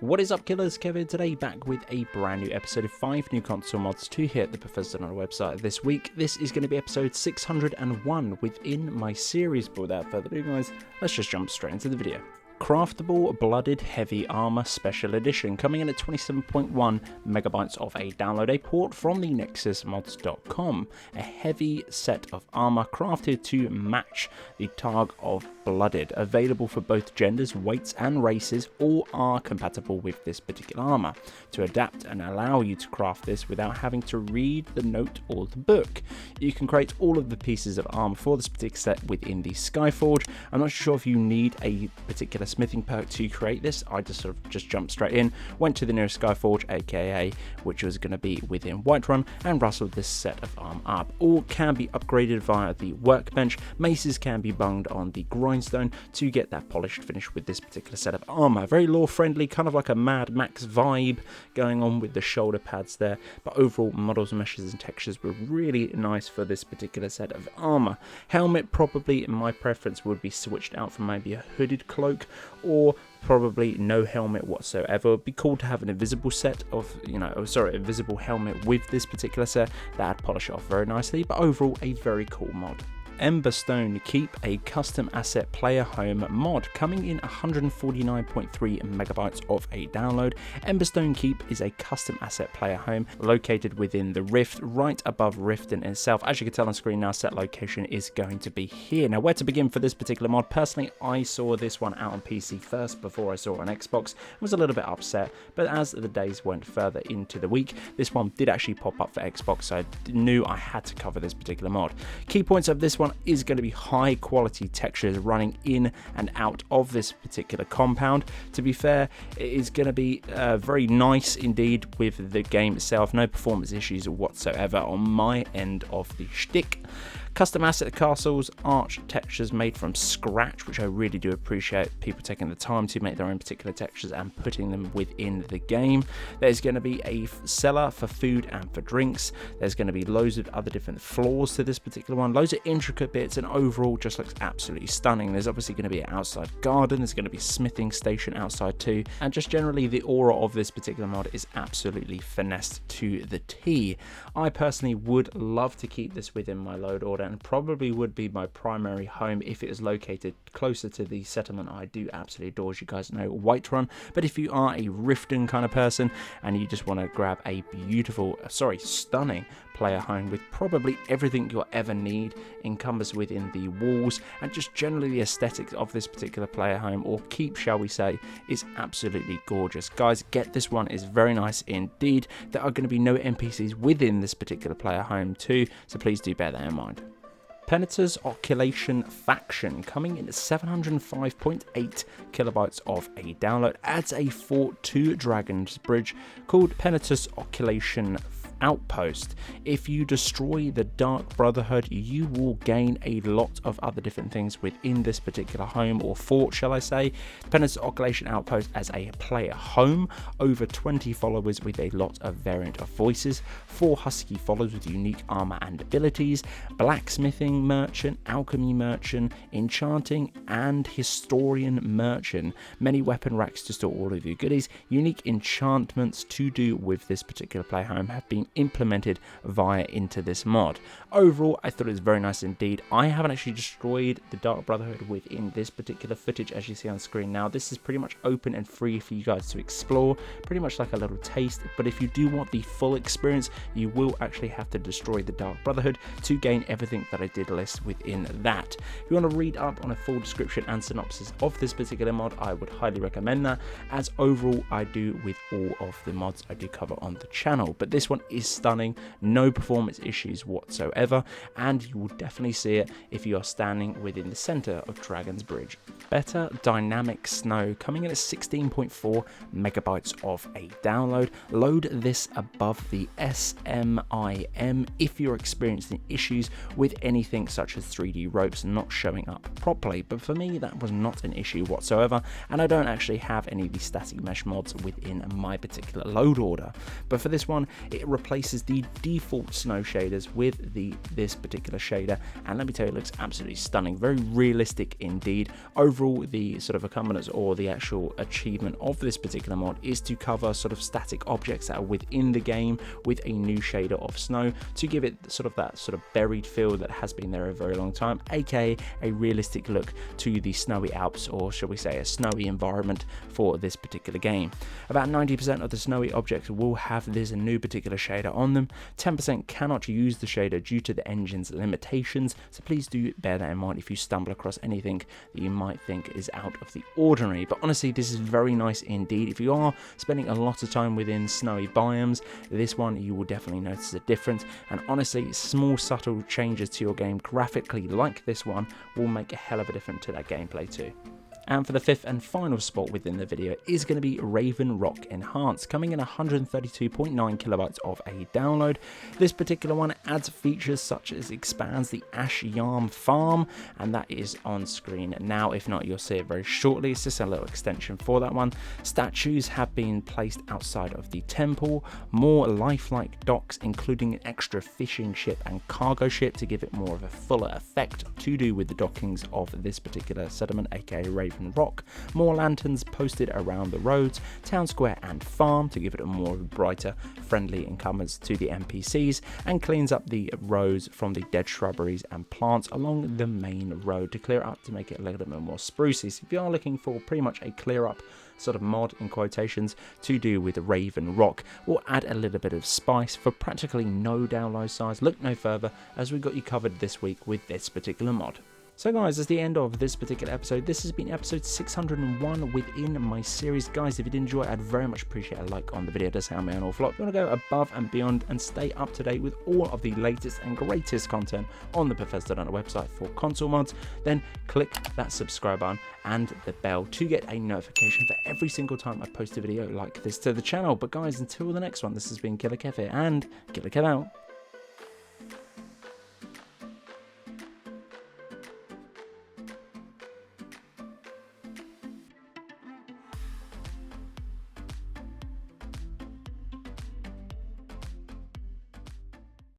What is up, killers? Kevin today, back with a brand new episode of 5 new console mods to hit the Bethesda on our website this week. This is going to be episode 601 within my series, but without further ado guys, let's just jump straight into the video. Craftable Blooded Heavy Armor Special Edition, coming in at 27.1 megabytes of a download, a port from the hospitals.Com. A heavy set of armor crafted to match the Targ of Blooded, available for both genders, weights and races. All are compatible with this particular armor to adapt and allow you to craft this without having to read the note or the book. You can create all of the pieces of armor for this particular set within the Skyforge. I'm not sure if you need a particular smithing perk to create this. I just sort of jumped straight in, went to the nearest Skyforge, aka which was going to be within Whiterun, and rustled this set of armor up. All can be upgraded via the workbench. Maces can be bunged on the grindstone to get that polished finish with this particular set of armor. Very lore friendly, kind of like a Mad Max vibe going on with the shoulder pads there, but overall models, meshes and textures were really nice for this particular set of armor. Helmet, probably my preference would be switched out from maybe a hooded cloak, or probably no helmet whatsoever. It'd be cool to have an invisible set of, invisible helmet with this particular set. That'd polish it off very nicely, but overall a very cool mod. Emberstone Keep, a custom asset player home mod, coming in 149.3 megabytes of a download. Emberstone Keep is a custom asset player home located within the Rift, right above Riften itself. As you can tell on screen now, set location is going to be here. Now, where to begin for this particular mod? Personally, I saw this one out on PC first before I saw it on Xbox. I was a little bit upset, but as the days went further into the week, this one did actually pop up for Xbox, so I knew I had to cover this particular mod. Key points of this one is going to be high quality textures running in and out of this particular compound. To be fair, it is going to be very nice indeed with the game itself. No performance issues whatsoever on my end of the shtick. Custom asset castles, arch textures made from scratch, which I really do appreciate people taking the time to make their own particular textures and putting them within the game. There's going to be a cellar for food and for drinks. There's going to be loads of other different floors to this particular one, loads of intricate bits, and overall just looks absolutely stunning. There's obviously going to be an outside garden, there's going to be a smithing station outside too, and just generally the aura of this particular mod is absolutely finessed to the T. I personally would love to keep this within my load order, and probably would be my primary home if it is located closer to the settlement I do absolutely adore, as you guys know, Whiterun. But if you are a Riften kind of person and you just want to grab a beautiful, stunning player home with probably everything you'll ever need encompassed within the walls, and just generally the aesthetics of this particular player home, or keep shall we say, is absolutely gorgeous. Guys, get this one, is very nice indeed. There are going to be no NPCs within this particular player home too, so please do bear that in mind. Penitus Oculation Faction, coming in at 705.8 kilobytes of a download, adds a fort to Dragon's Bridge called Penitus Oculation Outpost. If you destroy the Dark Brotherhood, you will gain a lot of other different things within this particular home, or fort shall I say. Penitus Oculation Outpost as a player home, over 20 followers with a lot of variant of voices, 4 husky followers with unique armor and abilities, blacksmithing merchant, alchemy merchant, enchanting and historian merchant, many weapon racks to store all of your goodies. Unique enchantments to do with this particular player home have been implemented via into this mod. Overall, I thought it was very nice indeed. I haven't actually destroyed the Dark Brotherhood within this particular footage, as you see on screen now. This is pretty much open and free for you guys to explore, pretty much like a little taste. But if you do want the full experience, you will actually have to destroy the Dark Brotherhood to gain everything that I did list within that. If you want to read up on a full description and synopsis of this particular mod, I would highly recommend that, as overall I do with all of the mods I do cover on the channel. But this one is stunning, no performance issues whatsoever, and you will definitely see it if you are standing within the center of Dragon's Bridge. Better Dynamic Snow, coming in at 16.4 megabytes of a download. Load this above the SMIM if you're experiencing issues with anything such as 3D ropes not showing up properly, but for me that was not an issue whatsoever, and I don't actually have any of the static mesh mods within my particular load order. But for this one, it replaces the default snow shaders with this particular shader, and let me tell you, it looks absolutely stunning, very realistic indeed. Overall, the sort of accompaniment or the actual achievement of this particular mod is to cover sort of static objects that are within the game with a new shader of snow to give it sort of that sort of buried feel that has been there a very long time, aka a realistic look to the snowy Alps, or shall we say a snowy environment for this particular game. About 90% of the snowy objects will have this new particular shader on them. 10% cannot use the shader due to the engine's limitations, so please do bear that in mind if you stumble across anything that you might think is out of the ordinary. But honestly, this is very nice indeed. If you are spending a lot of time within snowy biomes, this one you will definitely notice a difference, and honestly, small subtle changes to your game graphically like this one will make a hell of a difference to that gameplay too. And for the fifth and final spot within the video is going to be Raven Rock Enhanced, coming in 132.9 kilobytes of a download. This particular one adds features such as expands the Ash Yam farm, and that is on screen now. If not, you'll see it very shortly. It's just a little extension for that one. Statues have been placed outside of the temple, more lifelike docks, including an extra fishing ship and cargo ship to give it more of a fuller effect to do with the dockings of this particular settlement, aka Raven Rock. More lanterns posted around the roads, town square and farm to give it a more brighter, friendly encumbrance to the NPCs, and cleans up the roads from the dead shrubberies and plants along the main road to clear it up to make it a little bit more sprucey. So if you are looking for pretty much a clear up sort of mod in quotations to do with Raven Rock, we'll add a little bit of spice for practically no download size. Look no further, as we got you covered this week with this particular mod. So guys, that's the end of this particular episode. This has been episode 601 within my series. Guys, if you did enjoy, I'd very much appreciate a like on the video. It does help me an awful lot. If you want to go above and beyond and stay up to date with all of the latest and greatest content on the Bethesda.net website for console mods, then click that subscribe button and the bell to get a notification for every single time I post a video like this to the channel. But guys, until the next one, this has been Killerkev here, and Killerkev out.